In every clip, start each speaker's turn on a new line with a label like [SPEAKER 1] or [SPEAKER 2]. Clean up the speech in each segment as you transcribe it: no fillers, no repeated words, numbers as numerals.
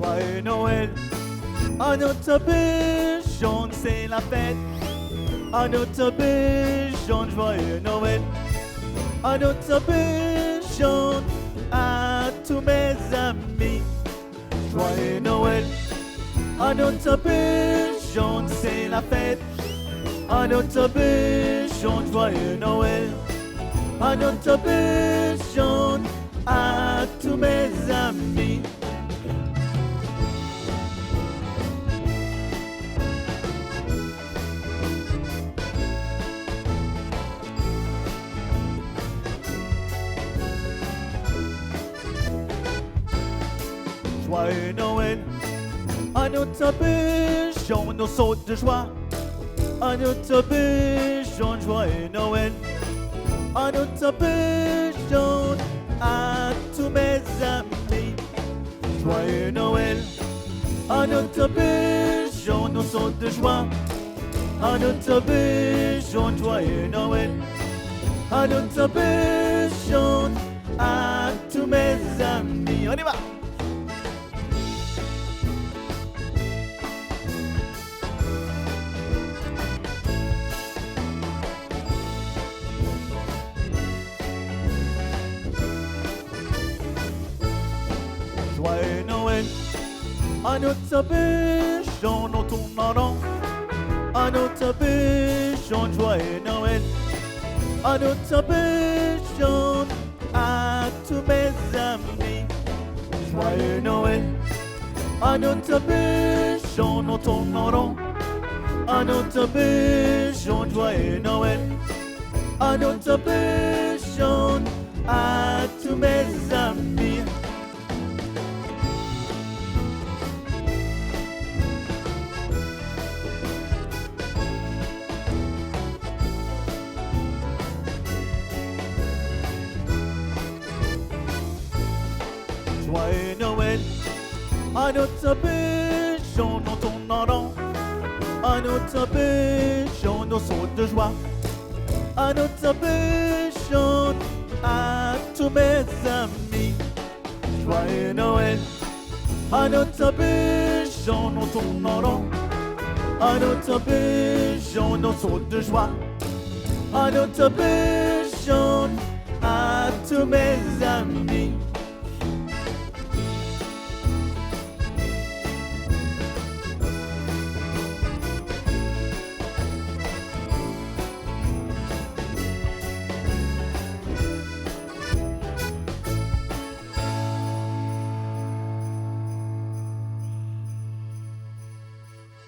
[SPEAKER 1] Joyeux Noël. À notre bûche jaune, c'est la fête. À notre bûche jaune, joyeux Noël. À notre bûche jaune, à tous mes amis, joyeux Noël. À notre bûche jaune, c'est la fête. À notre bûche jaune, joyeux Noël. À notre bûche jaune, à tous mes amis. Joyeux Noël. À notre bûche jaune, on saute de joie. À notre bûche jaune, joyeux Noël. À notre bûche jaune, à tous mes amis, joyeux Noël. À notre bûche jaune, on saute de joie. À notre bûche jaune, joyeux Noël. À notre bûche jaune, à tous mes amis. On y va! Joyeux Noël. À notre bûche jaune, on tourne en rond. À notre bûche jaune, joyeux Noël. À notre bûche jaune, à tous mes amis, joyeux Noël. À notre bûche jaune, on tourne en rond. À notre bûche jaune, joyeux Noël. À notre bûche jaune, à tous mes amis. Joyeux Noël. À notre bûche jaune, on tourne en rond. À notre bûche jaune, on saute de joie. À notre bûche jaune, à tous mes amis, joyeux Noël. À notre bûche jaune, on tourne en rond. À notre bûche jaune, on saute de joie. À notre bûche jaune, à tous mes amis.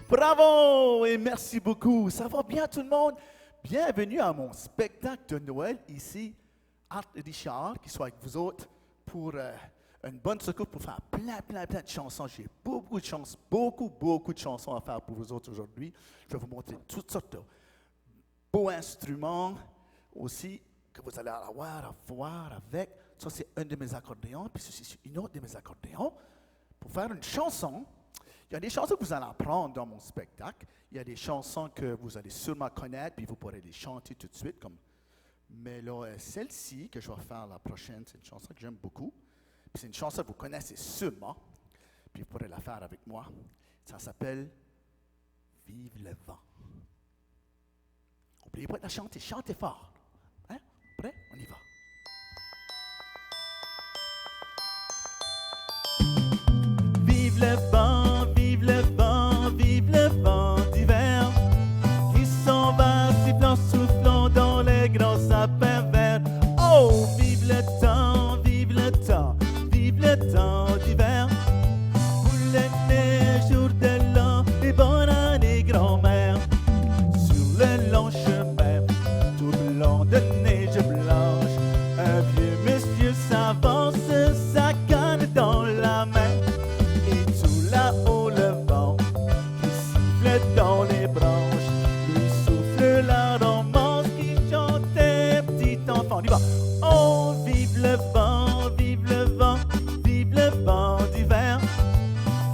[SPEAKER 1] Bravo et merci beaucoup. Ça va bien tout le monde? Bienvenue à mon spectacle de Noël ici, Art Richard, qui soit avec vous autres pour une bonne secours pour faire plein de chansons. J'ai beaucoup de chansons à faire pour vous autres aujourd'hui. Je vais vous montrer toutes sortes de beaux instruments aussi que vous allez avoir à voir avec. Ça, c'est un de mes accordéons, puis ceci, c'est une autre de mes accordéons. Pour faire une chanson, il y a des chansons que vous allez apprendre dans mon spectacle. Il y a des chansons que vous allez sûrement connaître, puis vous pourrez les chanter tout de suite. Mais là, celle-ci que je vais faire la prochaine, c'est une chanson que j'aime beaucoup. Puis c'est une chanson que vous connaissez sûrement, puis vous pourrez la faire avec moi. Ça s'appelle « Vive le vent ». N'oubliez pas de la chanter, chantez fort. Hein? Prêt? On y va. Vive le vent, vive le vent, vive le vent d'hiver qui s'en va sifflant, soufflant dans les grands sapins verts. Oh, vive le temps, vive le temps, vive le temps d'hiver. Boule de neige, jour de l'an et bonne année grand-mère. Sur le long chemin, tout blanc de neige blanche, un vieux monsieur s'avance, sa canne dans la main. Là-haut le vent qui siffle dans les branches, lui souffle la romance qui chantait petit enfant. On y va. Oh, vive le vent, vive le vent, vive le vent d'hiver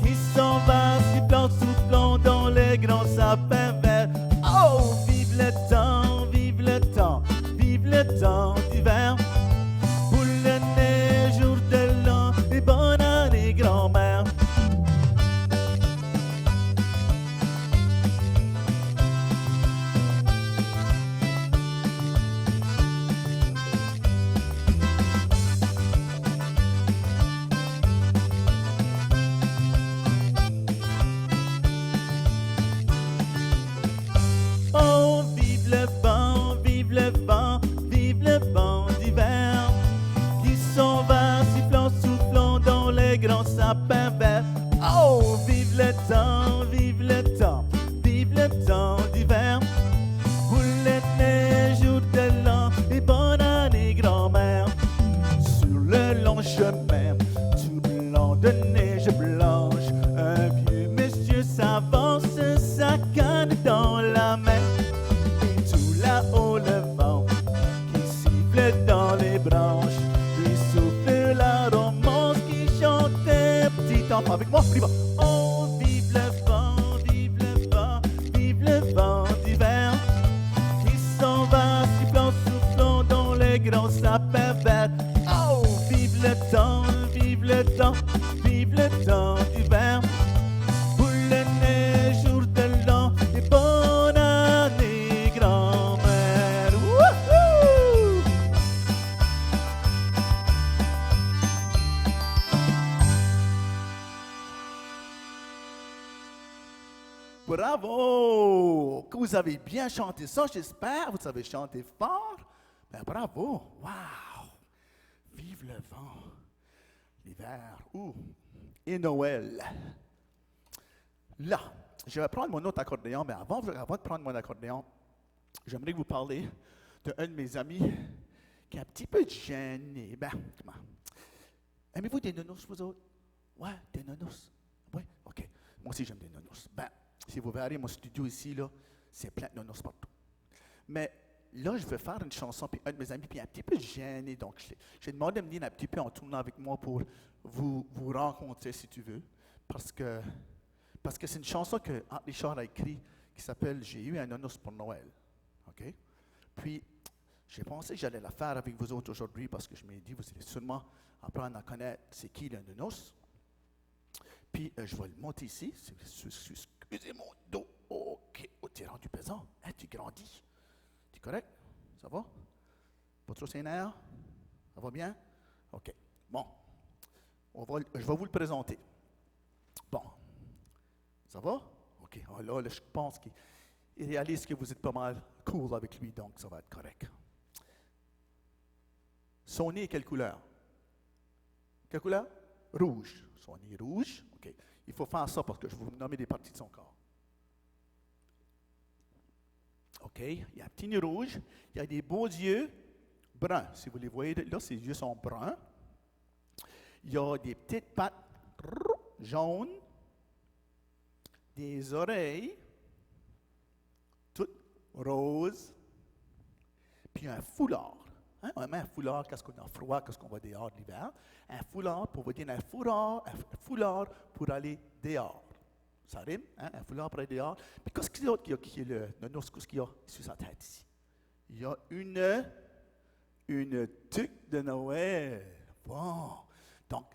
[SPEAKER 1] qui s'en va sifflant, soufflant dans les grands sapins verts. Oh, vive le temps, vive le temps, vive le temps d'hiver. Boule de neige, jour de l'an et bonne année grand-mère. sapin vert. Oh, vive le temps, vive le temps, vive le temps d'hiver. Boulets de neige, jour de l'an et bonne année grand-mère. Sur le long chemin, tout blanc de neige blanche, un vieux monsieur s'avance, sa canne dans la main. Et tout là-haut le vent qui siffle dans les branches, lui souffle la romance qui chantait petit enfant. Avec moi, plus bas. Oh, vive le vent, vive le vent, vive le vent d'hiver. Qui s'en va, sifflant, soufflant dans les grands sapins verts. Oh, vive le temps, vive le temps, vive le temps d'hiver. Boule de neige, jour de l'an et bonne année grand-mère. Wouhou! Bravo! Que vous avez bien chanté ça, j'espère. Vous avez chanté fort. Ben, bravo! Wow! Vive le vent, l'hiver, et Noël. Là, je vais prendre mon autre accordéon, mais avant de prendre mon accordéon, j'aimerais vous parler d'un de mes amis qui est un petit peu gêné. Ben, comment? Aimez-vous des nounous, vous autres? Ouais, des nounous. Oui, OK. Moi aussi, j'aime des nounous. Ben, si vous verrez mon studio ici, là, c'est plein de nounous partout. Mais là, je vais faire une chanson, puis un de mes amis, puis un petit peu gêné, donc j'ai demandé de venir un petit peu en tournant avec moi pour vous rencontrer, si tu veux, parce que c'est une chanson que Art Richard a écrite qui s'appelle « J'ai eu un nounous pour Noël ». OK? Puis, j'ai pensé que j'allais la faire avec vous autres aujourd'hui, parce que je m'ai dit, vous allez sûrement apprendre à connaître c'est qui le nounous. Puis, je vais le monter ici. Excusez mon dos. OK. Oh, tu es rendu pesant. Hein, tu grandis. Tu es correct? Ça va? Pas trop sénère? Ça va bien? OK. Bon. Je vais vous le présenter. Bon. Ça va? OK. Oh, là, je pense qu'il réalise que vous êtes pas mal cool avec lui, donc ça va être correct. Son nez est quelle couleur? Quelle couleur? Rouge. Son nez est rouge. OK. Il faut faire ça parce que je vais vous nommer des parties de son corps. OK. Il y a un petit nez rouge. Il y a des beaux yeux bruns. Si vous les voyez, là, ses yeux sont bruns. Il y a des petites pattes jaunes. Des oreilles toutes roses. Puis un foulard. Hein? On met un foulard quand on a froid, quand on va dehors l'hiver. Un foulard pour vous dire un foulard pour aller dehors. Ça rime, hein? Un foulard pour aller dehors. Puis qu'est-ce qu'il y a qui est le nounous, qu'est-ce qu'il y a sur sa tête ici? Il y a une tuque de Noël. Bon. Donc,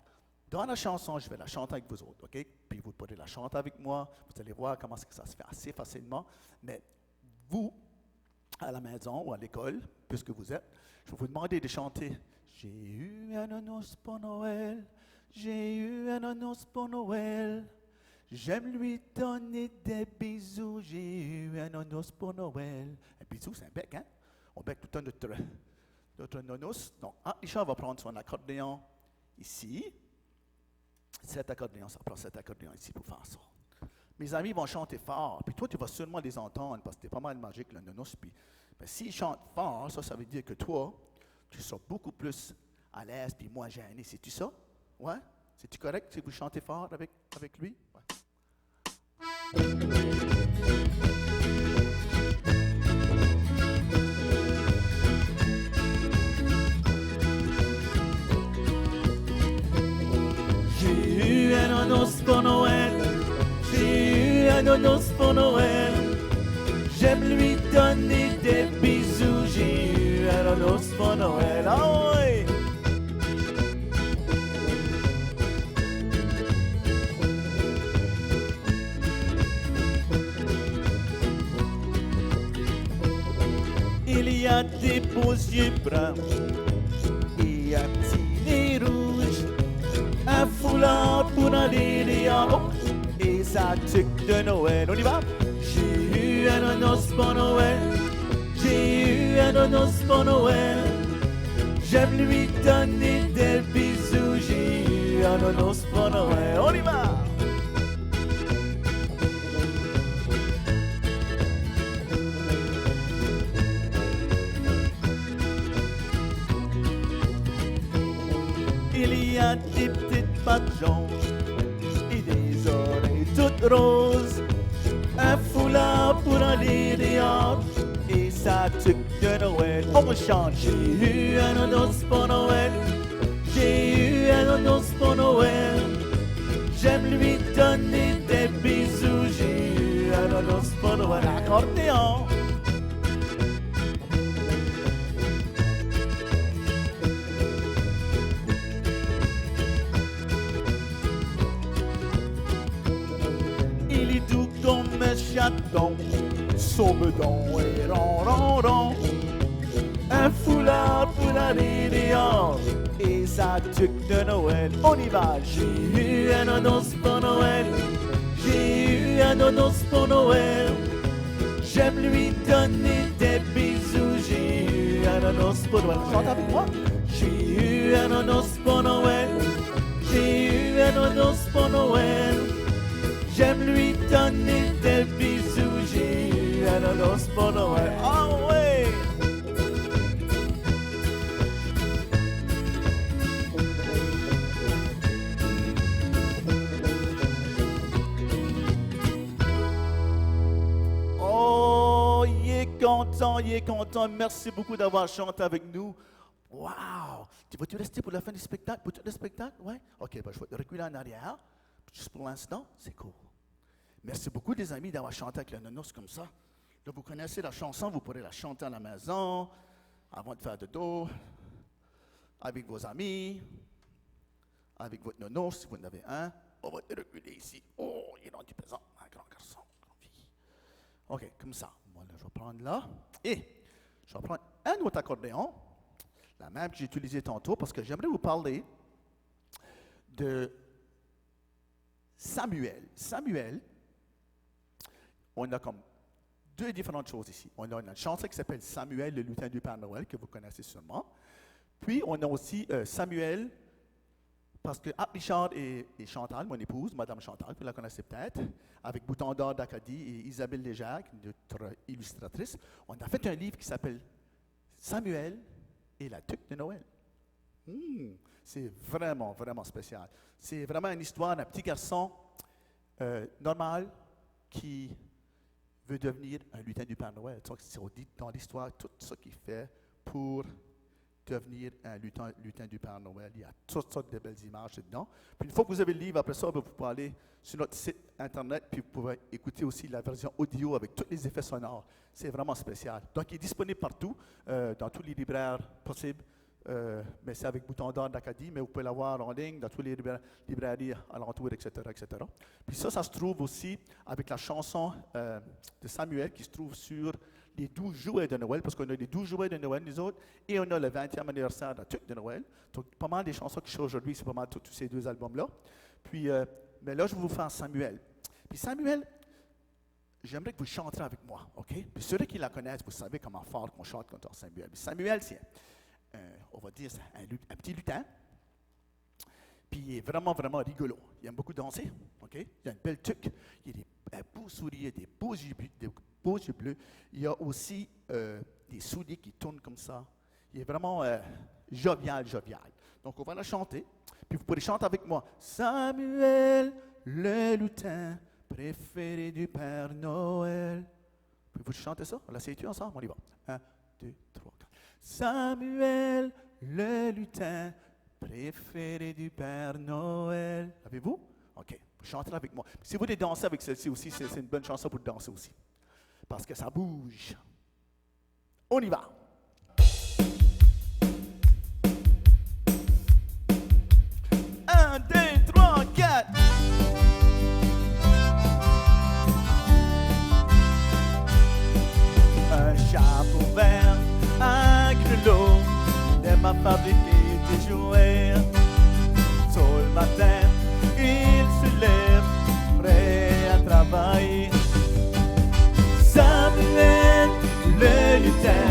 [SPEAKER 1] dans la chanson, je vais la chanter avec vous autres, OK? Puis vous pourrez la chanter avec moi. Vous allez voir comment ça se fait assez facilement. Mais vous, à la maison ou à l'école, puisque vous êtes, je vais vous demander de chanter « J'ai eu un nounous pour Noël, j'ai eu un nounous pour Noël. J'aime lui donner des bisous, j'ai eu un nounous pour Noël. » Un bisou, c'est un bec, hein? On bec tout un notre nounous. Donc, Richard va prendre son accordéon ici. Cet accordéon, ça prend cet accordéon ici pour faire ça. Mes amis vont chanter fort, puis toi, tu vas sûrement les entendre, parce que c'est pas mal magique, le nounous. Puis, ben, s'ils chantent fort, ça veut dire que toi, tu seras beaucoup plus à l'aise, puis moins gêné. C'est-tu ça? Ouais? C'est-tu correct si vous chantez fort avec lui? Ouais. J'ai eu un nounous pour Noël. J'ai eu un nounous pour Noël. J'aime lui donner des bisous. J'ai eu un nounous pour Noël. Ah oui! Il y a des beaux yeux bruns et un petit nez rouge, un foulard pour aller dehors et sa tuque de Noël. On y va? J'ai eu un nounous pour Noël, j'ai eu un nounous pour Noël. J'aime lui donner des bisous, j'ai eu un nounous pour Noël. rose, un foulard pour aller dehors, et sa tuque de Noël. On chante. J'ai eu un nonos pour Noël, j'ai eu un nonos pour Noël. J'aime lui donner des bisous, j'ai eu un nonos pour Noël. Accordéon. Il est doux comme un chaton, son bedon est rond, rond, rond. Un foulard pour aller dehors, et sa tuque de Noël. On y va. J'ai eu un nonos pour Noël, j'ai eu un nonos pour Noël. J'aime lui donner des bisous, j'ai eu un nonos pour Noël. Chante avec moi. J'ai eu un nonos pour Noël, j'ai eu un nonos pour Noël. J'aime lui donner des bisous, j'ai eu un nonos pour Noël. Oh ouais! Oh, il est content, il est content. Merci beaucoup d'avoir chanté avec nous. Wow! Vas-tu rester pour la fin du spectacle? Pour tout le spectacle? Oui? OK, ben, je vais te reculer en arrière. Juste pour l'instant, c'est cool. Merci beaucoup, les amis, d'avoir chanté avec le nonos comme ça. Là, vous connaissez la chanson, vous pourrez la chanter à la maison, avant de faire de dos, avec vos amis, avec votre nonos, si vous en avez un. On va te reculer ici. Oh, il est dans du présent, un grand garçon, grande fille. OK, comme ça. Moi, là, je vais prendre là. Et je vais prendre un autre accordéon, la même que j'ai utilisé tantôt, parce que j'aimerais vous parler de Samuel. Samuel, on a comme deux différentes choses ici. On a une chanson qui s'appelle Samuel, le lutin du Père Noël, que vous connaissez sûrement. Puis, on a aussi Samuel, parce que Richard et Chantal, mon épouse, Madame Chantal, vous la connaissez peut-être, avec Bouton d'or d'Acadie et Isabelle Léger, notre illustratrice, on a fait un livre qui s'appelle Samuel et la tuque de Noël. C'est vraiment, vraiment spécial. C'est vraiment une histoire d'un petit garçon normal qui veut devenir un lutin du Père Noël. Donc, on dit dans l'histoire tout ce qu'il fait pour devenir un lutin du Père Noël. Il y a toutes sortes de belles images dedans. Puis une fois que vous avez le livre, après ça, vous pouvez aller sur notre site Internet, puis vous pouvez écouter aussi la version audio avec tous les effets sonores. C'est vraiment spécial. Donc, il est disponible partout, dans tous les libraires possibles. Mais c'est avec Bouton d'or d'Acadie, mais vous pouvez l'avoir en ligne dans toutes les librairies alentours, etc., etc. Puis ça se trouve aussi avec la chanson de Samuel qui se trouve sur les 12 jouets de Noël, parce qu'on a les 12 jouets de Noël, nous autres, et on a le 20e anniversaire de la tuque de Noël. Donc, pas mal des chansons qui sont aujourd'hui, c'est pas mal tous ces deux albums-là. Puis, mais là, je vais vous faire Samuel. Puis Samuel, j'aimerais que vous chanterez avec moi, OK? Puis ceux qui la connaissent, vous savez comment fort qu'on chante contre Samuel. Puis Samuel, c'est on va dire, un petit lutin. Puis il est vraiment, vraiment rigolo. Il aime beaucoup danser. OK? Il a une belle tuque. Il a un beau sourire, des beaux yeux bleus. Il a aussi des souliers qui tournent comme ça. Il est vraiment jovial. Donc on va la chanter. Puis vous pourrez chanter avec moi. Samuel, le lutin préféré du Père Noël. Puis vous chantez ça? On l'essaye-tu ensemble? On y va. 1, 2, 3, 4. Samuel, le lutin préféré du Père Noël. Avez-vous? OK. Vous chanterez avec moi. Si vous voulez danser avec celle-ci aussi, c'est une bonne chanson pour danser aussi. Parce que ça bouge. On y va. Un, deux, trois, quatre. Un chapeau vert, un grelot, de m'a fabriqué des jouets. Tôt le matin, il se lève, prêt à travailler. Samuel, le lutin,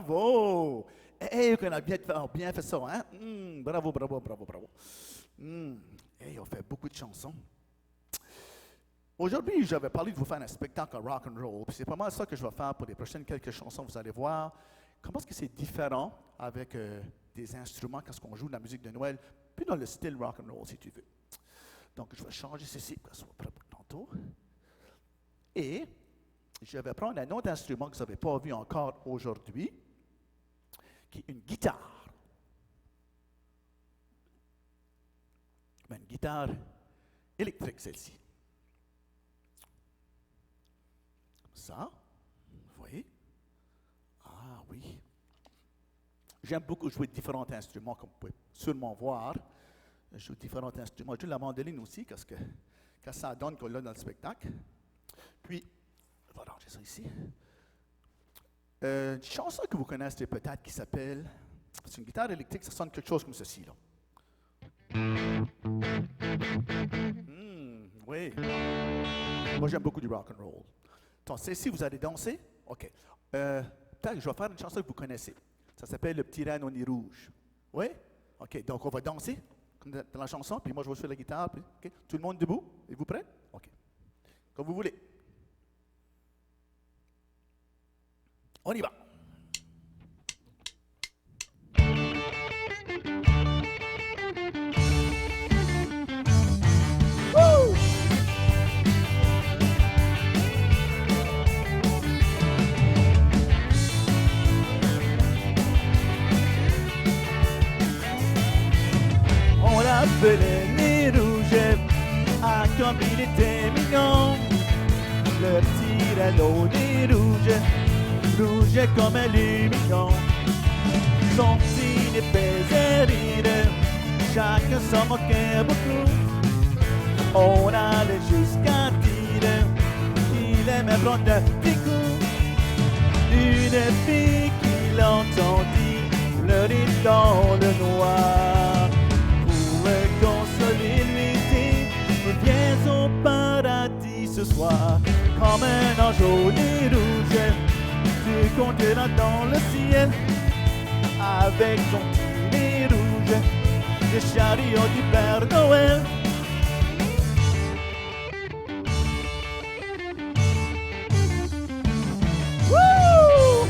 [SPEAKER 1] Bravo! Hey, on a bien fait ça, hein? Bravo, bravo, bravo, bravo. Hey, on fait beaucoup de chansons. Aujourd'hui, j'avais parlé de vous faire un spectacle rock and roll. C'est pas mal ça que je vais faire pour les prochaines quelques chansons. Vous allez voir comment est-ce que c'est différent avec des instruments quand on joue de la musique de Noël, puis dans le style rock and roll, si tu veux. Donc, je vais changer ceci pour que ce soit prêt pour tantôt. Et je vais prendre un autre instrument que vous n'avez pas vu encore aujourd'hui, qui est une guitare. Mais une guitare électrique, celle-ci. Comme ça, vous voyez? Ah oui. J'aime beaucoup jouer de différents instruments, comme vous pouvez sûrement voir. Je joue différents instruments. Je joue la mandoline aussi, parce que quand ça donne qu'on l'a dans le spectacle. Puis, je vais ranger ça ici. Une chanson que vous connaissez peut-être qui s'appelle, c'est une guitare électrique, ça sonne quelque chose comme ceci, là. Oui. Moi, j'aime beaucoup du rock and roll. Donc, celle-ci, vous allez danser? OK. Peut-être que je vais faire une chanson que vous connaissez. Ça s'appelle Le petit renne au nez rouge. Oui? OK. Donc, on va danser comme dans la chanson, puis moi, je vais jouer la guitare. Puis, OK. Tout le monde debout? Êtes-vous prêts? OK. Comme vous voulez. On y va. Woo! On l'appelait nez rouge, ah comme il était mignon. Le petit renne au nez rouge, rouge comme un lumignon. Son petit nez faisait rire, chacun s'en moquait beaucoup. On allait jusqu'à dire qu'il aimait prendre un petit coup. Une fille qui l'entendit pleurer dans le noir. Pour le consoler, lui dit: viens au paradis ce soir. Comme un ange au nez rouge, tu compteras dans le ciel. Avec ton petit nez rouge, le chariot du Père Noël. Wouh!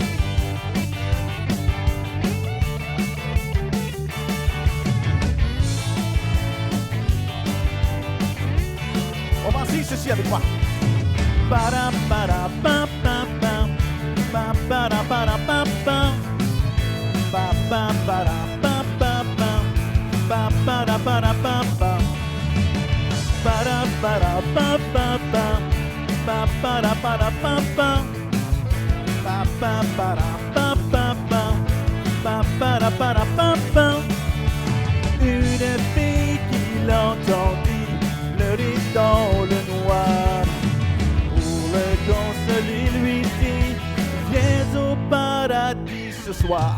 [SPEAKER 1] On va essayer ceci avec moi. Para para pam pam pam, pam para para pam pam, pam pam para pam pam pam, pam para para pam pam, para para pam pam pam, pam para para pam pam, pam pam para pam pam pam, pam para pam pam. Une fille qui l'entendit pleurer dans le noir. Le consoler lui dit: viens au paradis ce soir.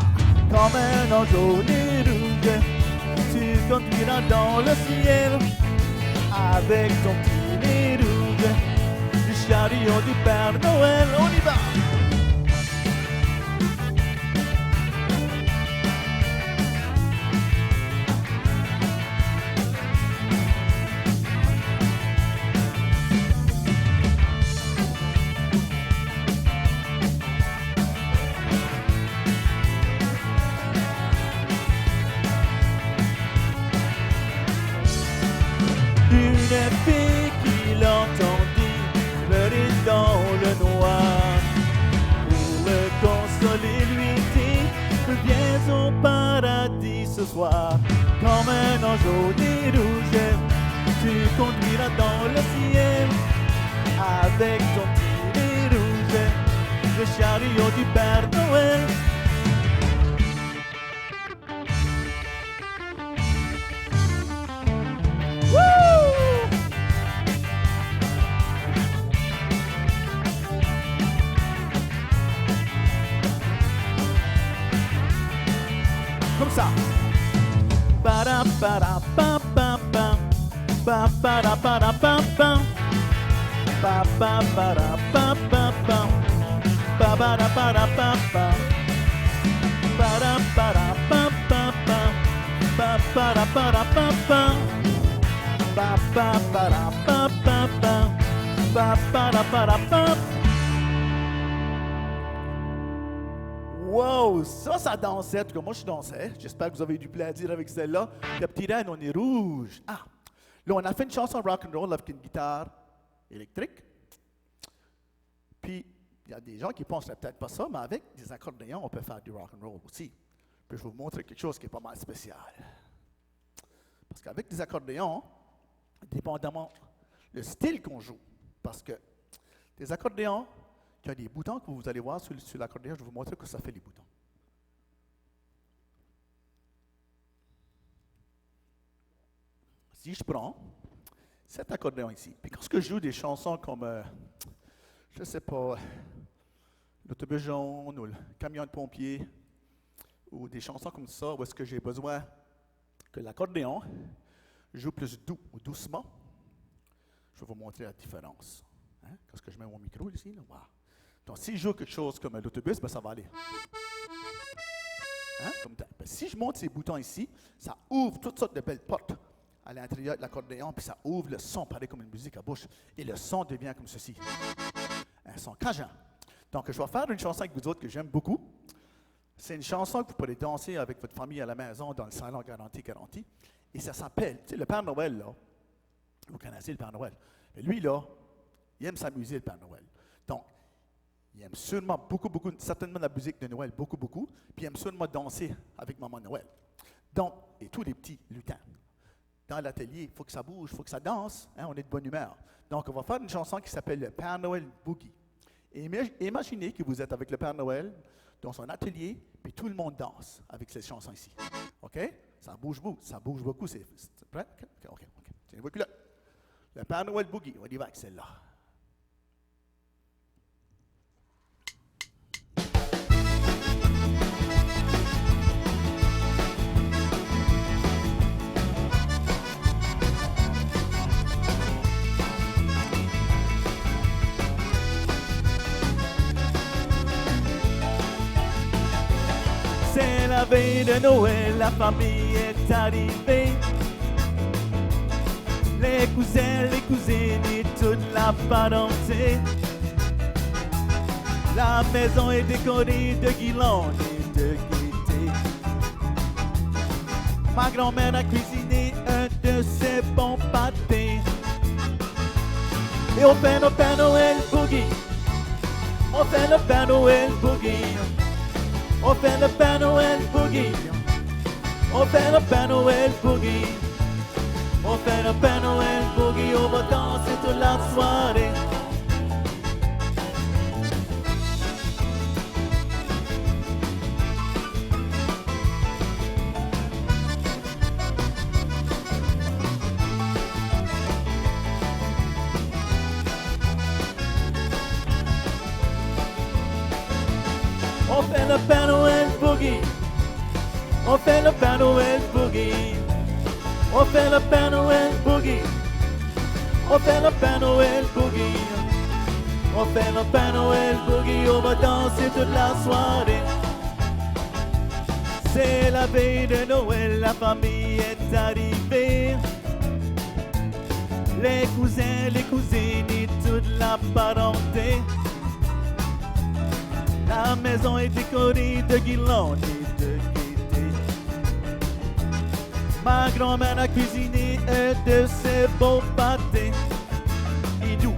[SPEAKER 1] Comme un ange au nez rouge, tu conduiras dans le ciel. Avec ton petit nez rouge, le chariot du Père Noël. On y va! Une fille qui l'entendit pleurer dans le noir. Pour le consoler, lui dit: viens au paradis ce soir. Comme un ange au nez rouge, tu conduiras dans le ciel. Avec ton petit nez rouge, le chariot du Père Noël. Comme ça. Para para pam pam pam, pa para para pam pam, pa para pam pam pam, pa para pam pam, Ba-da-ba-da-ba-ba-ba. Ba-ba-da-ba-da-ba-ba. Ba-ba-ba-da-ba-ba-ba. Ba-ba-da-ba-da-ba. Wow, ça dansait. En tout cas, moi, je dansais. J'espère que vous avez eu du plaisir avec celle-là. Le petit reine, on est rouge. Ah, là, on a fait une chanson rock and roll avec une guitare électrique. Puis, il y a des gens qui pensent peut-être pas ça, mais avec des accordéons, on peut faire du rock and roll aussi. Puis, je vais vous montrer quelque chose qui est pas mal spécial. Parce qu'avec des accordéons, dépendamment le style qu'on joue, parce que des accordéons, il y a des boutons que vous allez voir sur l'accordéon, je vais vous montrer que ça fait les boutons. Si je prends cet accordéon ici, puis quand je joue des chansons comme, je ne sais pas, l'autobus jaune ou le camion de pompier, ou des chansons comme ça, où est-ce que j'ai besoin que l'accordéon joue plus doux ou doucement, je vais vous montrer la différence. Hein? Quand je mets mon micro ici, là, wow. Donc, si je joue quelque chose comme l'autobus, ben, ça va aller. Hein? Comme ben, si je monte ces boutons ici, ça ouvre toutes sortes de belles portes à l'intérieur de l'accordéon, puis ça ouvre le son, pareil comme une musique à bouche. Et le son devient comme ceci. Un son cajun. Donc, je vais faire une chanson avec vous autres que j'aime beaucoup. C'est une chanson que vous pourrez danser avec votre famille à la maison dans le salon garanti. Et ça s'appelle, tu sais, le Père Noël, là. Vous connaissez le Père Noël. Mais lui, là, il aime s'amuser, le Père Noël. Donc, il aime sûrement certainement la musique de Noël, beaucoup. Puis il aime sûrement danser avec Maman Noël. Donc, et tous les petits lutins. Dans l'atelier, il faut que ça bouge, il faut que ça danse. Hein, on est de bonne humeur. Donc, on va faire une chanson qui s'appelle le Père Noël Boogie. Et imaginez que vous êtes avec le Père Noël dans son atelier, puis tout le monde danse avec cette chanson ici. OK? Ça bouge beaucoup. C'est prêt? OK. Tiens-vous là. Le Père Noël Boogie, on y va avec celle-là. C'est la veille de Noël, la famille est arrivée. Les cousins, les cousines et toute la parenté. La maison est décorée de guirlandes et de gaieté. Ma grand-mère a cuisiné un de ses bons pâtés. Et on fait le Père Noël Boogie. On fait le Père Noël Boogie. On fait le Père Noël Boogie. On fait le Père Noël Boogie. On fait le Père Noël Boogie. On va danser toute la soirée. On fait le Père Noël Boogie. On fait le Père Noël Boogie. On fait le Père Noël Boogie. On fait le Père Noël Boogie. On fait le Père Noël Boogie. On va danser toute la soirée. C'est la veille de Noël, la famille est arrivée. Les cousins, les cousines et toute la parenté. La maison est décorée de guirlandes et de gaieté. Ma grand-mère a cuisiné un de ses beaux pâtés. Et nous,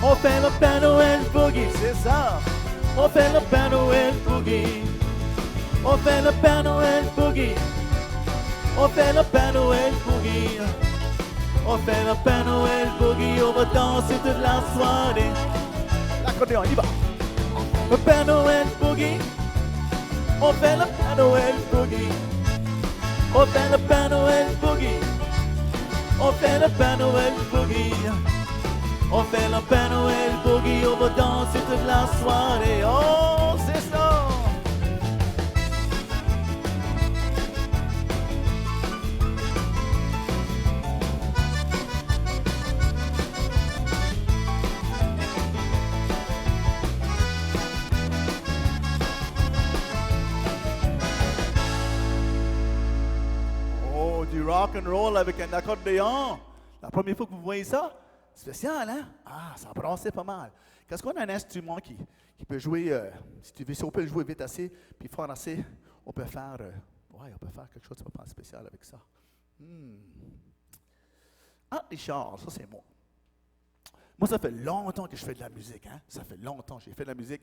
[SPEAKER 1] on fait le Père Noël Boogie, c'est ça. On fait le Père Noël Boogie. On fait le Père Noël Boogie. On fait le Père Noël Boogie. On fait le Père Noël Boogie. On va danser toute la soirée. L'accordéon, on y va. Le Père Noël Boogie. On fait le Père Noël Boogie. On fait le Père Noël Boogie. On fait le Père Noël Boogie. On fait le Père Noël Boogie. On va danser toute la soirée. Oh, c'est ça. rock and roll avec un accordéon. La première fois que vous voyez ça, spécial, hein? Ah, ça brassait pas mal. Qu'est-ce qu'on a un instrument qui peut jouer, si on peut le jouer vite assez, puis fort assez, on peut faire, on peut faire quelque chose de pas mal spécial avec ça. Ah, Richard, ça c'est moi. Moi, ça fait longtemps que je fais de la musique, hein? Ça fait longtemps que j'ai fait de la musique.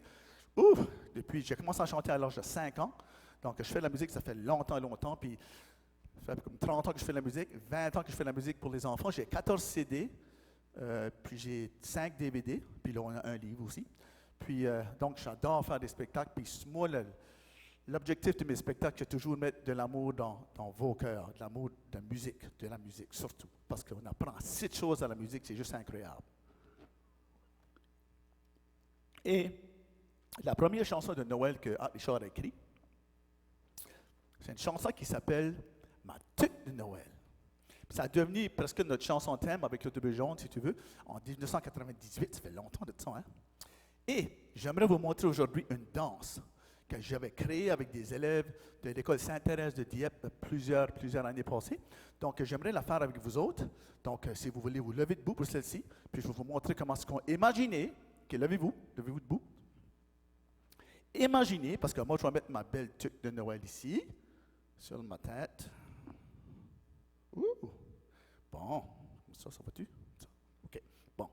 [SPEAKER 1] Depuis, j'ai commencé à chanter à l'âge de 5 ans. Donc, je fais de la musique, ça fait longtemps, puis ça fait comme 30 ans que je fais de la musique, 20 ans que je fais de la musique pour les enfants. J'ai 14 CD, puis j'ai 5 DVD, puis là, on a un livre aussi. Puis, donc, j'adore faire des spectacles. Puis, moi, l'objectif de mes spectacles, c'est toujours de mettre de l'amour dans vos cœurs, de l'amour de la musique surtout. Parce qu'on apprend 6 choses à la musique, c'est juste incroyable. Et la première chanson de Noël que Richard a écrite, c'est une chanson qui s'appelle « Ma tuque de Noël ». Ça a devenu presque notre chanson thème avec l'autobus jaune, si tu veux, en 1998. Ça fait longtemps de ça, hein? Et j'aimerais vous montrer aujourd'hui une danse que j'avais créée avec des élèves de l'école Sainte-Thérèse de Dieppe plusieurs années passées. Donc, j'aimerais la faire avec vous autres. Donc, si vous voulez vous lever debout pour celle-ci, puis je vais vous montrer comment est-ce qu'on... Imaginez, levez-vous debout. Imaginez, parce que moi, je vais mettre ma belle tuque de Noël ici, sur ma tête. Bon, ça va-tu? OK, bon.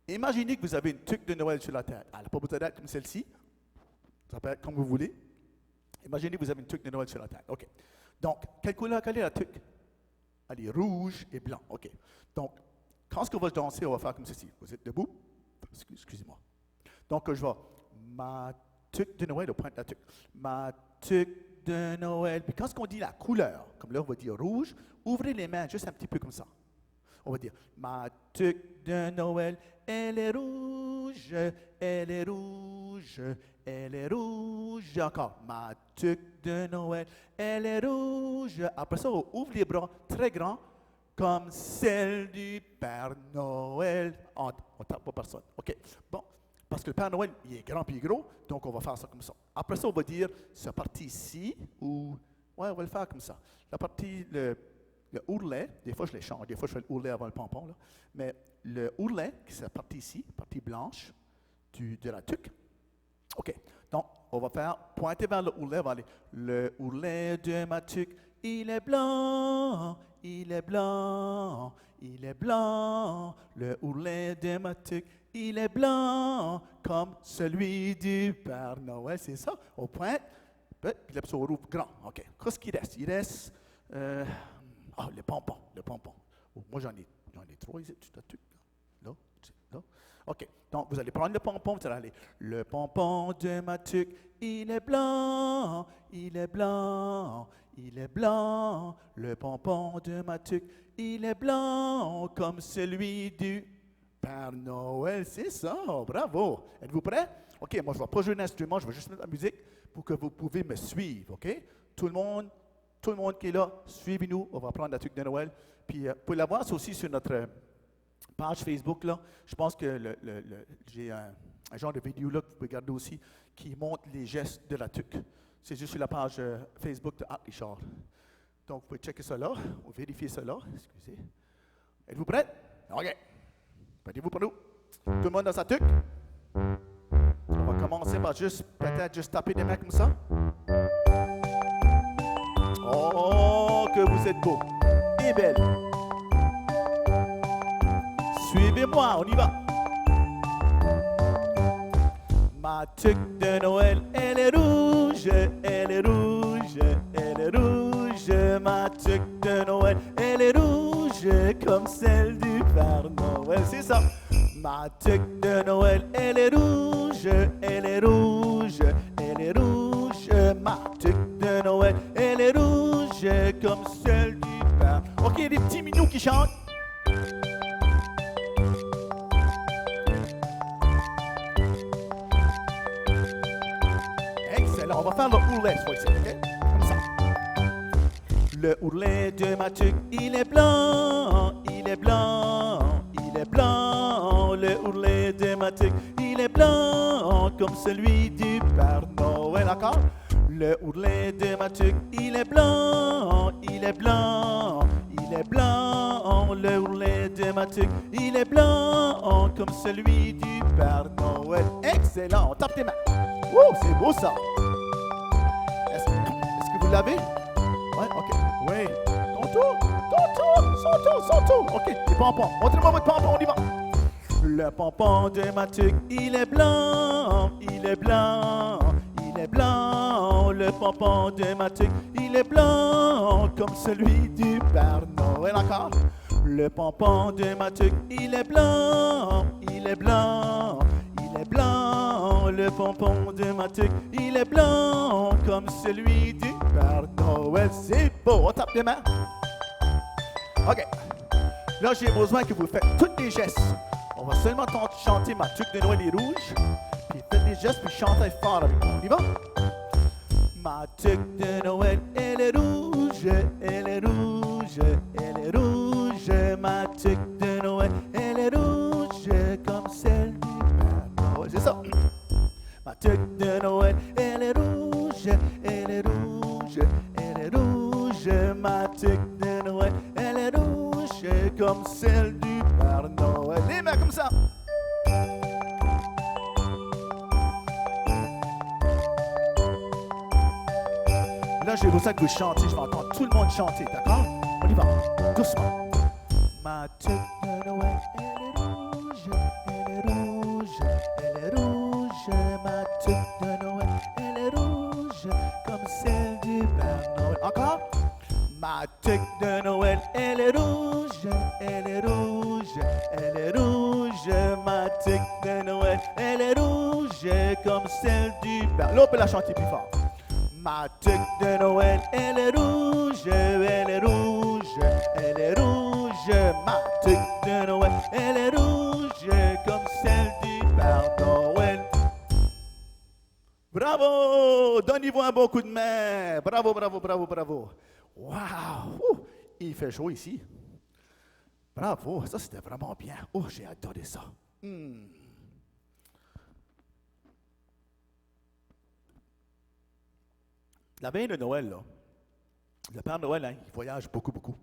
[SPEAKER 1] Imaginez que vous avez une tuque de Noël sur la tête. Elle n'a pas besoin d'être comme celle-ci. Ça peut être comme vous voulez. Imaginez que vous avez une tuque de Noël sur la tête. OK. Donc, quelle est la tuque? Elle est rouge et blanc. OK. Donc, quand on va danser, on va faire comme ceci. Vous êtes debout? Excusez-moi. Donc, je vais... Ma tuque de Noël, au point de la tuque. Ma tuque de Noël. Puis quand on dit la couleur, comme là, on va dire rouge, ouvrez les mains juste un petit peu comme ça. On va dire, ma tuque de Noël, elle est rouge, elle est rouge, elle est rouge. Encore, ma tuque de Noël, elle est rouge. Après ça, on ouvre les bras très grands, comme celle du Père Noël. On ne tape pas personne. OK, bon. Parce que le Père Noël, il est grand puis gros, donc on va faire ça comme ça. Après ça, on va dire, cette partie ici, ou... Ouais, on va le faire comme ça. La partie, le ourlet, des fois je les change, des fois je fais le ourlet avant le pompon, là. Mais le ourlet, c'est cette partie ici, partie blanche de la tuque. OK, donc on va faire, pointer vers le ourlet, on va aller, le ourlet de ma tuque, il est blanc, il est blanc, il est blanc, le ourlet de ma tuque, il est blanc comme celui du Père Noël. C'est ça, on pointe, puis là, on rouvre grand. OK. Qu'est-ce qu'il reste? Il reste, le pompon. Moi, j'en ai 3 ici. Là. OK. Donc, vous allez prendre le pompon, vous allez aller, le pompon de ma tuque, il est blanc, il est blanc, il est blanc. Le pompon de ma tuque, il est blanc comme celui du Père Noël. C'est ça, bravo. Êtes-vous prêts? OK, moi, je ne vais pas jouer d'instrument, je vais juste mettre la musique pour que vous pouvez me suivre, OK? Tout le monde qui est là, suivez-nous, on va prendre la tuque de Noël. Puis, vous pouvez la voir, c'est aussi sur notre page Facebook, là. Je pense que j'ai un genre de vidéo là que vous pouvez regarder aussi qui montre les gestes de la tuque. C'est juste sur la page Facebook de Richard. Donc, vous pouvez checker ça là, ou vérifier ça là. Excusez. Êtes-vous prêts? OK. Prêtez-vous pour nous? Tout le monde dans sa tuque? On va commencer par peut-être juste taper des mains comme ça. Oh, que vous êtes beau et belle. Suivez-moi, on y va. Ma tuque de Noël, elle est rouge, elle est rouge, elle est rouge. Ma tuque de Noël, elle est rouge comme celle du Père Noël. C'est ça. Ma tuque de Noël, elle est rouge, elle est rouge, elle est rouge. Ma tuque de Noël, elle est rouge comme celle du Père. OK, il y a des petits minous qui chantent. Excellent, on va faire le ourlet, soit ici, OK? Comme ça. Le ourlet de ma tuque, il est blanc, il est blanc, il est blanc. Le ourlet de ma tuque, il est blanc comme celui du Père Noël. Encore? Le ourlet de ma tuque, il est blanc, il est blanc, il est blanc. Le ourlet de ma tuque, il est blanc comme celui du Père Noël. Excellent, tape tes mains. Wouh, c'est beau ça. Est-ce que vous l'avez? Ouais, ok. Oui. Ton tour, son tour. Ok, les pompons. Montrez-moi votre pompon, on y va. Le pompon de ma tuque, il est blanc, il est blanc, il est blanc. Le pompon de ma tuque, il est blanc comme celui du Père Noël. Encore. Le pompon de ma tuque, il est blanc, il est blanc, il est blanc. Le pompon de ma tuque, il est blanc comme celui du Père Noël. C'est beau, on tape les mains. OK. Là, j'ai besoin que vous faites tous les gestes. On va seulement chanter ma tuque de Noël est rouge. Puis faites des gestes, puis chantez fort avec moi. On y va? Ma tuque de Noël, elle est rouge, elle est rouge, elle est rouge. Ma tuque de Noël, elle est rouge comme celle du Père Noël. C'est ça. Ma tuque de Noël, elle est rouge, elle est rouge, elle est rouge. Ma tuque de Noël, elle est rouge comme celle du Père Noël. Les mains comme ça. Là, j'ai besoin que vous chantez. Je vais entendre tout le monde chanter, d'accord? On y va, doucement. Ma tuque de Noël, elle est rouge, elle est rouge, elle est rouge. Ma tuque de Noël, elle est rouge comme celle du Père Noël. Encore? Ma tuque de Noël, elle est rouge, elle est rouge, elle est rouge. Ma tuque de Noël, elle est rouge comme celle du Père. Là, on peut la chanter plus fort. Ma tuque de Noël, elle est rouge, elle est rouge, elle est rouge. Ma tuque de Noël, elle est rouge comme celle du Père Noël. Bravo! Donnez-vous un bon coup de main. Bravo, bravo, bravo, bravo. Wow! Il fait chaud ici. Bravo, ça c'était vraiment bien. Oh, j'ai adoré ça. La veille de Noël, là, le Père Noël, hein, il voyage beaucoup, beaucoup.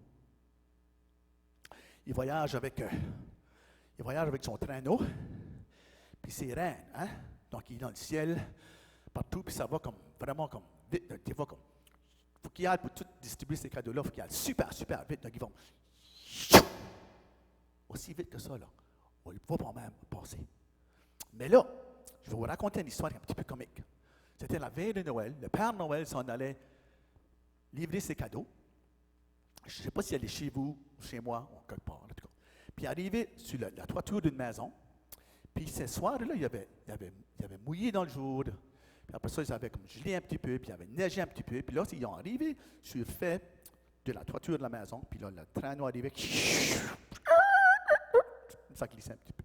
[SPEAKER 1] Il voyage avec son traîneau, puis ses reines, hein? Donc, il est dans le ciel, partout, puis ça va comme, vraiment comme, vite, des fois comme, il faut qu'il aille pour tout distribuer ces cadeaux-là, il faut qu'il aille super, super vite, donc ils vont aussi vite que ça, là. On ne le voit pas même passer. Mais là, je vais vous raconter une histoire un petit peu comique. C'était la veille de Noël. Le Père Noël s'en allait livrer ses cadeaux. Je ne sais pas s'il allait chez vous, chez moi, ou quelque part, en tout cas. Puis il arrivait sur la toiture d'une maison. Puis ce soir-là, il avait mouillé dans le jour. Puis après ça, ils avaient comme gelé un petit peu, puis il avait neigé un petit peu. Puis là, ils ont arrivé sur le fait de la toiture de la maison. Puis là, le traîneau arrivait. Ça glissait un petit peu.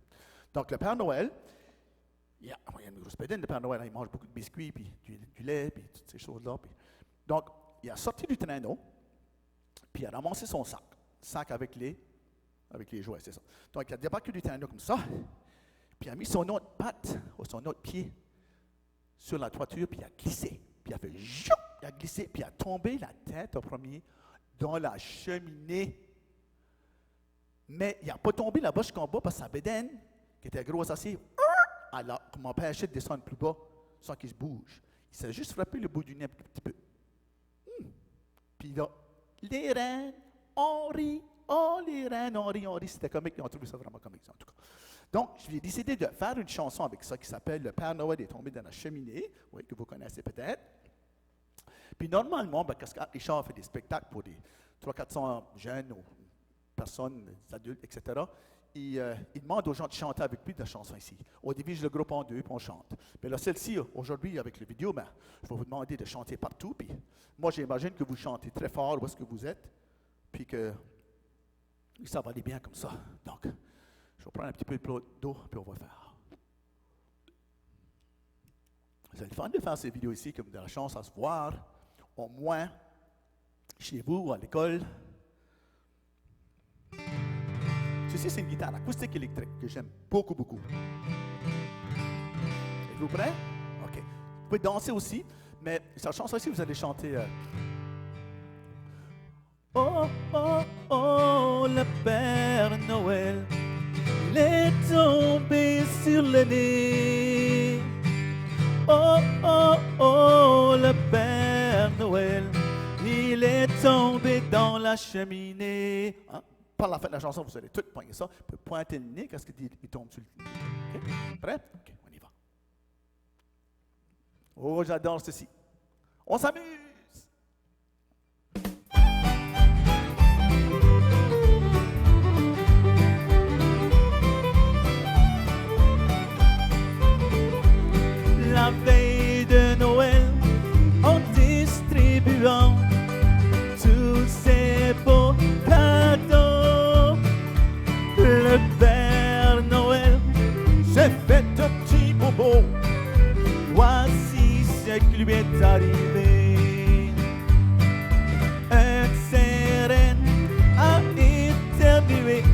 [SPEAKER 1] Donc le Père Noël, il y a une grosse pédine, le Père Noël, il mange beaucoup de biscuits, puis du lait, puis toutes ces choses-là. Donc, il a sorti du traîneau, puis il a ramassé son sac avec les jouets, c'est ça. Donc, il a débarqué du traîneau comme ça, puis il a mis son autre patte, ou son autre pied, sur la toiture, puis il a glissé. Puis il a fait joup, il a glissé, puis il a tombé la tête au premier dans la cheminée. Mais il n'a pas tombé là-bas jusqu'en bas parce que sa bédaine, qui était grosse assez, elle m'a empêché de descendre plus bas sans qu'il se bouge. Il s'est juste frappé le bout du nez un petit peu. Puis là, les reines ont ri. Oh, les reines ont ri. C'était comique. Ils ont trouvé ça vraiment comique, en tout cas. Donc, j'ai décidé de faire une chanson avec ça qui s'appelle « Le Père Noël est tombé dans la cheminée », oui, que vous connaissez peut-être. Puis normalement, quand Richard fait des spectacles pour des 300-400 jeunes ou personnes, des adultes, etc., il demande aux gens de chanter avec lui de la chanson ici. On divise le groupe en deux, puis on chante. Mais là, celle-ci, aujourd'hui, avec le vidéo, je vais vous demander de chanter partout. Puis moi, j'imagine que vous chantez très fort où est-ce que vous êtes, puis que ça va aller bien comme ça. Donc, je vais prendre un petit peu d'eau, puis on va faire. C'est le fun de faire ces vidéos ici, comme de la chance à se voir, au moins chez vous ou à l'école. Ceci, c'est une guitare acoustique électrique que j'aime beaucoup, beaucoup. Êtes-vous prêts? OK. Vous pouvez danser aussi, Mais cette chanson aussi, vous allez chanter. Oh, oh, oh, le Père Noël, il est tombé sur le nez. Oh, oh, oh, le Père Noël, il est tombé dans la cheminée. Hein? Par la fin de la chanson, vous allez tout pointer ça. Vous pouvez pointer le nez, qu'est-ce qu'il tombe sur le nez. Okay? Prêt? OK, on y va. Oh, j'adore ceci. On s'amuse! La veille de Noël, en distribuant tous ces beaux cadeaux, le Père Noël s'est fait un petit bobo. Voici ce qui lui est arrivé. Un sirène a éternué.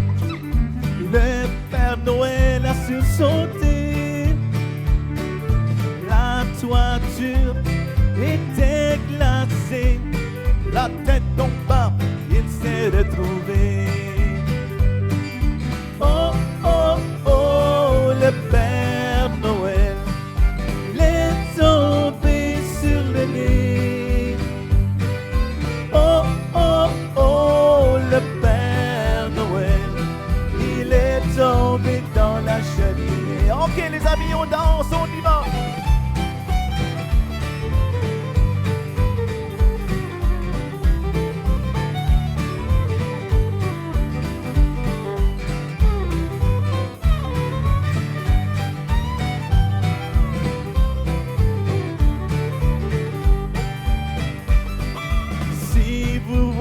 [SPEAKER 1] Le Père Noël a sursauté. La toiture était glacée. La tête tomba, il s'est retrouvé. Oh, oh, oh, le Père Noël, il est tombé sur le nez. Oh, oh, oh, le Père Noël, il est tombé dans la cheminée. Ok les amis, on danse, on y va.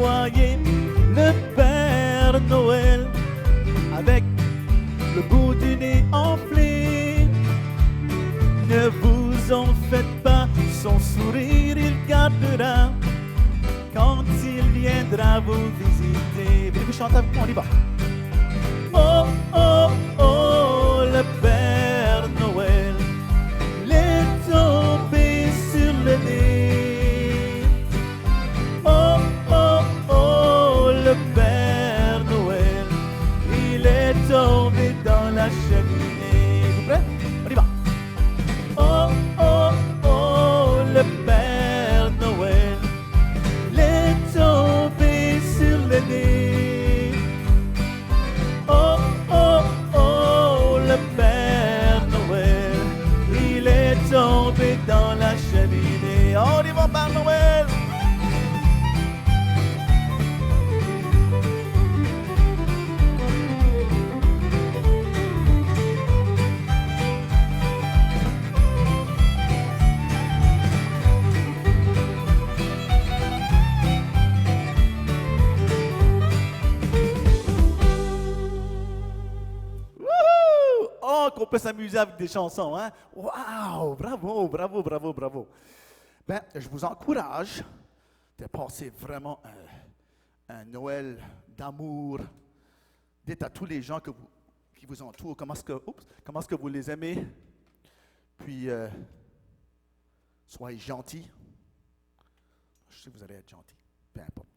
[SPEAKER 1] Voyez le Père Noël avec le bout du nez enflé. Ne vous en faites pas, son sourire il gardera quand il viendra vous visiter. Voulez-vous chanter avec moi? On y va. Oh, oh, oh, le Père Noël, il est tombé sur le nez. Le Père Noël, il est tombé dans la cheminée. Vous prêts? On y va. Oh, oh, oh, le Père Noël, il est tombé sur le nez. Oh, oh, oh, le Père Noël, il est tombé dans la cheminée. On y va, Père Noël. Qu'on peut s'amuser avec des chansons, hein? Wow! Bravo, bravo, bravo, bravo. Ben, je vous encourage de passer vraiment un Noël d'amour. Dites à tous les gens qui vous entourent comment est-ce que vous les aimez. Puis, soyez gentils. Je sais que vous allez être gentils, peu importe.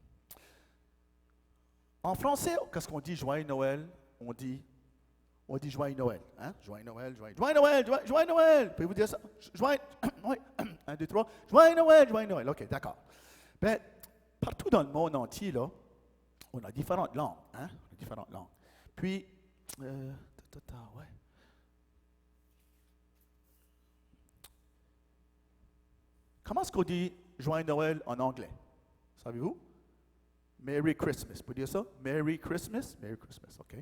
[SPEAKER 1] En français, qu'est-ce qu'on dit Joyeux Noël? On dit Joyeux Noël. Hein? Joyeux Noël, Joyeux Noël, Joyeux Noël. Pouvez-vous dire ça? Joyeux, oui. 1, 2, 3. Joyeux Noël, Joyeux Noël. OK, d'accord. Ben, partout dans le monde entier, là, on a différentes langues. Hein? On a différentes langues. Puis, ouais. Comment est-ce qu'on dit Joyeux Noël en anglais? Savez-vous? Merry Christmas. Vous pouvez dire ça? Merry Christmas? Merry Christmas, OK.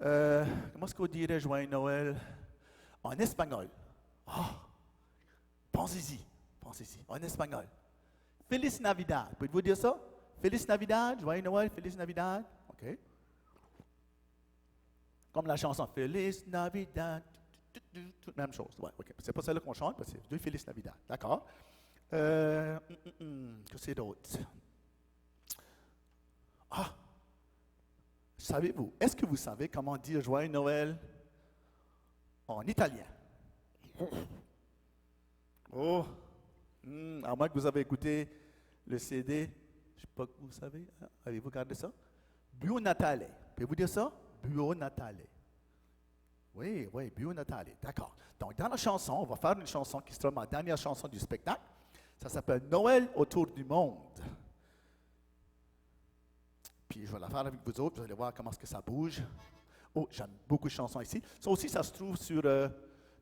[SPEAKER 1] Comment est-ce qu'on dirait Joyeux Noël en espagnol? Oh, pensez-y, en espagnol. Feliz Navidad. Pouvez-vous dire ça? Feliz Navidad, Joyeux Noël, Feliz Navidad. OK. Comme la chanson Feliz Navidad. Même chose. Ouais, OK. C'est pas celle-là qu'on chante, parce que c'est deux Feliz Navidad. D'accord. Que c'est d'autre? Ah! Savez-vous, est-ce que vous savez comment dire Joyeux Noël en italien? Oh, À moins que vous avez écouté le CD, je ne sais pas que vous savez, hein? Avez-vous regardé ça? Buon Natale. Pouvez-vous dire ça? Buon Natale. Oui, Buon Natale. D'accord. Donc, dans la chanson, on va faire une chanson qui sera ma dernière chanson du spectacle. Ça s'appelle Noël autour du monde. Puis, je vais la faire avec vous autres. Vous allez voir comment est-ce que ça bouge. Oh, j'aime beaucoup de chansons ici. Ça aussi, ça se trouve sur le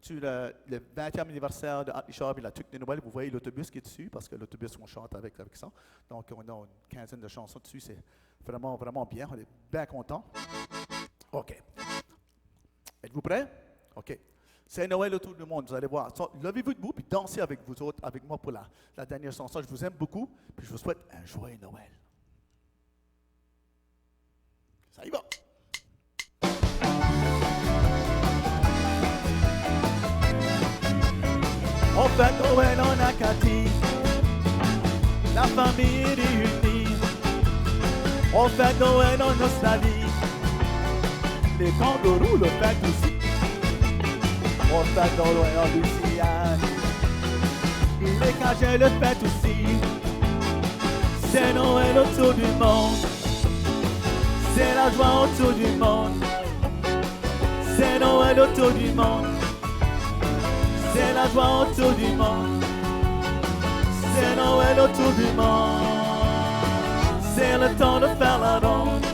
[SPEAKER 1] 20e anniversaire de Richard et la Tuque de Noël. Vous voyez l'autobus qui est dessus, parce que l'autobus, on chante avec ça. Donc, on a une quinzaine de chansons dessus. C'est vraiment, vraiment bien. On est bien contents. OK. Êtes-vous prêts? OK. C'est Noël autour du monde, vous allez voir. So, levez-vous debout et dansez avec vous autres, avec moi pour la dernière chanson. Je vous aime beaucoup, puis je vous souhaite un joyeux Noël. Ça y va! On fête Noël en Acadie, la famille est réunie. On fête Noël en Australie, les kangourous le fêtent aussi. On fête Noël en Louisiane, les Cajuns le fêtent aussi. C'est Noël autour du monde, c'est la joie autour du monde. C'est Noël autour du monde, c'est la joie autour du monde. C'est Noël autour du monde, c'est le temps de faire la ronde.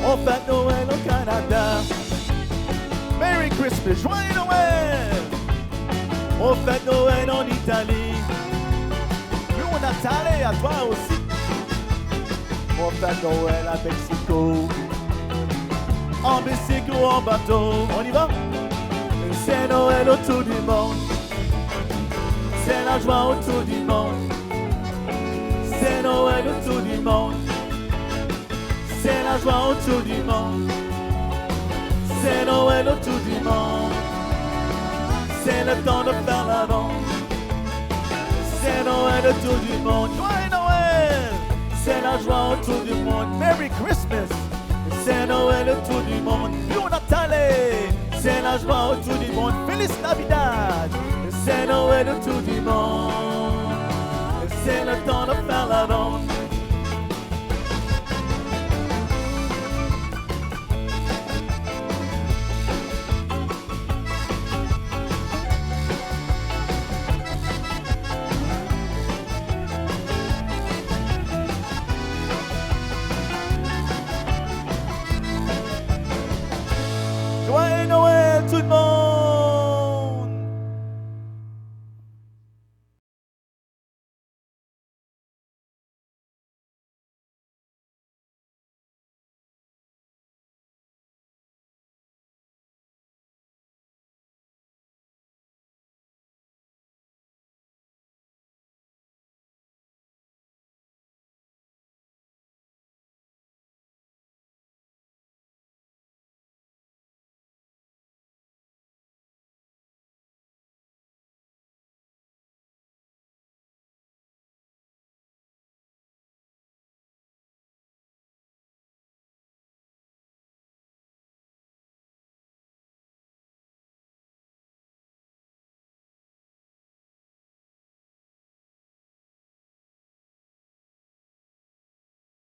[SPEAKER 1] On fête Noël au Canada. Merry Christmas, joyeux Noël. On fête Noël en Italie. Buon Natale à toi aussi. On fête Noël à Mexico. En bicycle ou en bateau. On y va? C'est Noël autour du monde. C'est la joie autour du monde. C'est Noël autour du monde. C'est la joie autour du monde. C'est Noël autour du monde. C'est le temps de faire la ronde. C'est Noël autour du monde. Joyeux Noël! C'est la joie autour du monde. Merry Christmas! C'est Noël autour du monde. Buon Natale! C'est la joie autour du monde. Feliz Navidad! C'est Noël autour du monde. C'est le temps de faire la ronde.